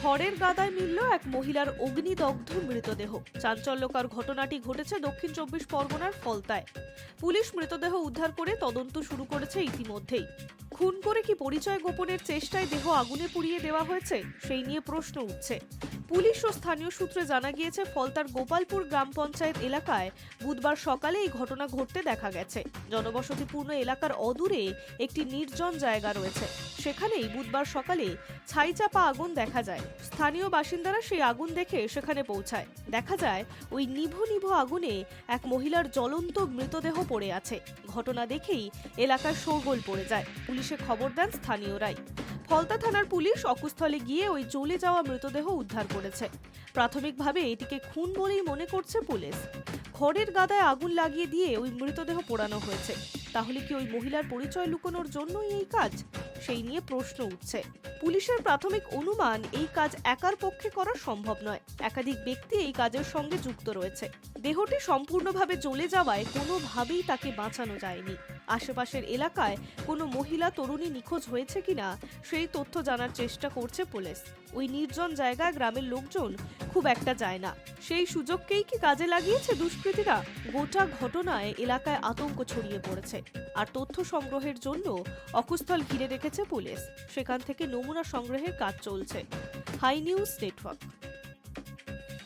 খড়ের গাদায় মিলল এক মহিলার অগ্নিদগ্ধ মৃতদেহ। চাঞ্চল্যকর ঘটনাটি ঘটেছে দক্ষিণ ২৪ পরগনার ফলতায়। পুলিশ মৃতদেহ উদ্ধার করে তদন্ত শুরু করেছে ইতিমধ্যেই। খুন করে কি পরিচয় গোপনের চেষ্টায় দেহ আগুনে পুড়িয়ে দেওয়া হয়েছে, সেই নিয়ে প্রশ্ন উঠছে। পুলিশ ও স্থানীয় সূত্রে জানা গিয়েছে, ফলতার গোপালপুর গ্রাম পঞ্চায়েত এলাকায় বুধবার সকালে এই ঘটনা ঘটতে দেখা গেছে। জনবসতিপূর্ণ এলাকার অদূরে একটি নির্জন জায়গা রয়েছে, সেখানেই বুধবার সকালে ছাইচাপা আগুন দেখা যায়। স্থানীয় বাসিন্দারা সেই আগুন দেখে সেখানে পৌঁছায়। দেখা যায় ওই নিভু নিভু আগুনে এক মহিলার জ্বলন্ত মৃতদেহ পড়ে আছে। ঘটনা দেখেই এলাকায় শোরগোল পড়ে যায়। পুলিশে খবর দেন স্থানীয়রাই। ফলতা থানার পুলিশ অকুস্থলে গিয়ে ওই জ্বলে যাওয়া মৃতদেহ উদ্ধার করেছে। প্রাথমিকভাবে এটিকে খুন বলেই মনে করছে পুলিশ। খড়ের গাদায় আগুন লাগিয়ে দিয়ে ওই মৃতদেহ পোড়ানো হয়েছে। তাহলে কি ওই মহিলার পরিচয় লুকোনোর জন্যই এই কাজ, সেই নিয়ে প্রশ্ন উঠছে। পুলিশের প্রাথমিক অনুমান, এই কাজ একার পক্ষে করা সম্ভব নয়, একাধিক ব্যক্তি এই কাজের সঙ্গে যুক্ত রয়েছে। দেহটি সম্পূর্ণভাবে জ্বলে যাওয়ায় কোনোভাবেই তাকে বাঁচানো যায়নি। আশেপাশের এলাকায় কোনো মহিলা তরুণী নিখোঁজ হয়েছে কিনা সেই তথ্য জানার চেষ্টা করছে পুলিশ। ওই নির্জন জায়গায় গ্রামের লোকজন খুব একটা যায় না, সেই সুযোগকেই কি কাজে লাগিয়েছে দুষ্কৃতীরা? গোটা ঘটনায় এলাকায় আতঙ্ক ছড়িয়ে পড়েছে, আর তথ্য সংগ্রহের জন্য অকুস্থল ঘিরে রেখেছে পুলিশ। সেখান থেকে নমুনা সংগ্রহের কাজ চলছে। High news network.